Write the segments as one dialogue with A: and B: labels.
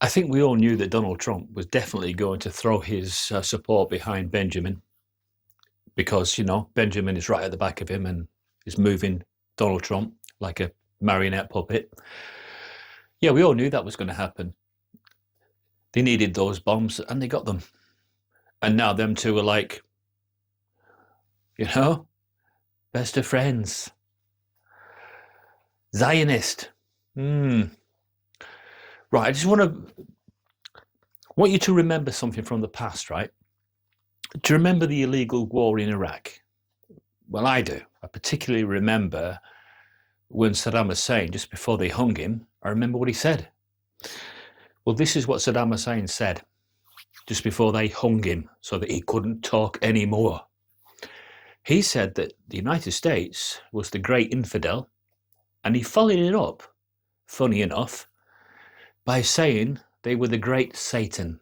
A: I think we all knew that Donald Trump was definitely going to throw his support behind Benjamin because, Benjamin is right at the back of him and is moving Donald Trump like a marionette puppet. Yeah, we all knew that was going to happen. They needed those bombs and they got them. And now them two are like, you know, best of friends. Zionist. Right, I just want you to remember something from the past, right? Do you remember the illegal war in Iraq? Well, I do. I particularly remember when Saddam Hussein, just before they hung him, I remember what he said. Well, this is what Saddam Hussein said just before they hung him so that he couldn't talk anymore. He said that the United States was the great infidel, and he followed it up, funny enough, by saying they were the great Satan.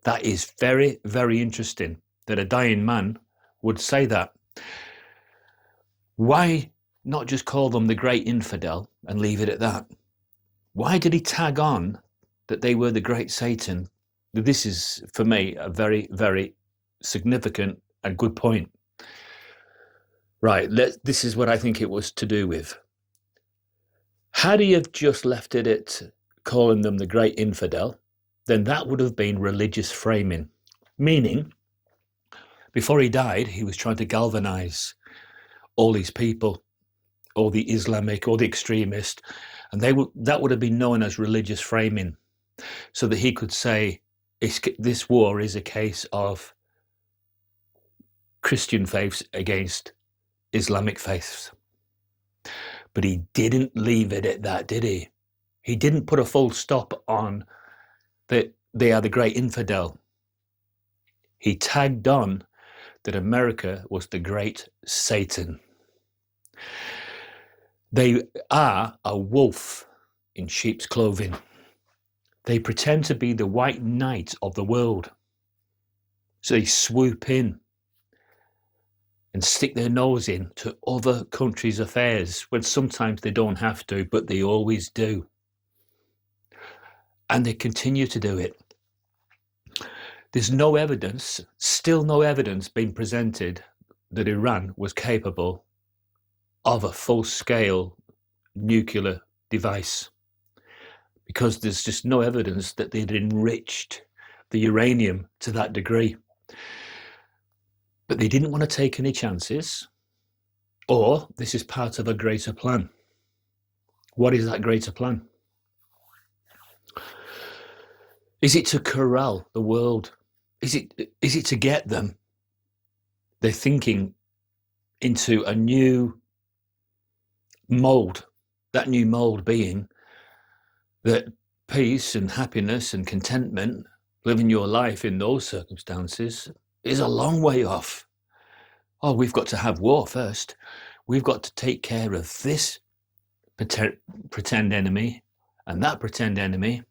A: That is very, very interesting that a dying man would say that. Why not just call them the great infidel and leave it at that? Why did he tag on that they were the great Satan? This is, for me, a very, very significant and good point. Right, this is what I think it was to do with. Had he have just left it at calling them the great infidel, then that would have been religious framing. Meaning, before he died, he was trying to galvanize all these people, all the Islamic, all the extremists, and that would have been known as religious framing, so that he could say, this war is a case of Christian faiths against Islamic faiths. But he didn't leave it at that, did he? He didn't put a full stop on that they are the great infidel. He tagged on that America was the great Satan. They are a wolf in sheep's clothing. They pretend to be the white knight of the world. So they swoop in and stick their nose in to other countries' affairs when sometimes they don't have to, but they always do. And they continue to do it. There's no evidence, still no evidence being presented that Iran was capable of a full-scale nuclear device, because there's just no evidence that they'd enriched the uranium to that degree. But they didn't want to take any chances, or this is part of a greater plan. What is that greater plan? Is it to corral the world? Is it to get them, their thinking, into a new mold? That new mold being that peace and happiness and contentment, living your life in those circumstances, is a long way off. Oh, we've got to have war first. We've got to take care of this pretend enemy and that pretend enemy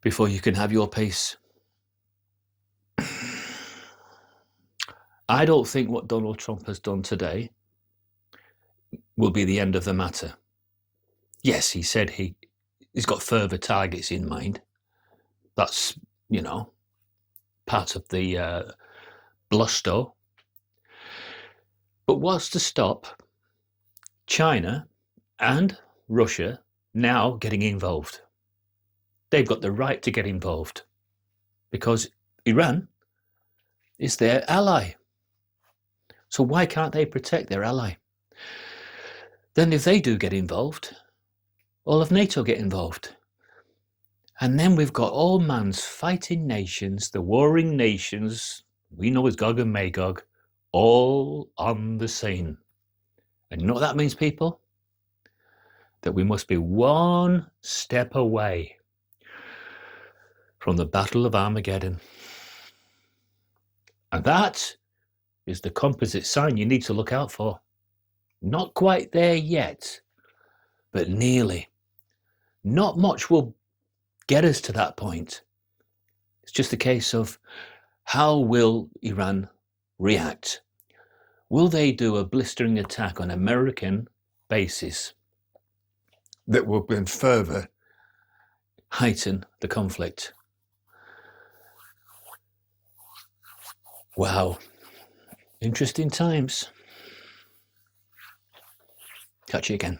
A: before you can have your peace. I don't think what Donald Trump has done today will be the end of the matter. Yes, he said he's got further targets in mind. That's, part of the bluster. But what's to stop China and Russia now getting involved? They've got the right to get involved because Iran is their ally. So why can't they protect their ally? Then if they do get involved, all of NATO get involved. And then we've got all man's fighting nations, the warring nations, we know as Gog and Magog, all on the scene. And you know what that means, people? That we must be one step away from the Battle of Armageddon. And that is the composite sign you need to look out for. Not quite there yet, but nearly. Not much will get us to that point. It's just a case of how will Iran react? Will they do a blistering attack on American bases that will then further heighten the conflict. Wow, interesting times. Catch you again.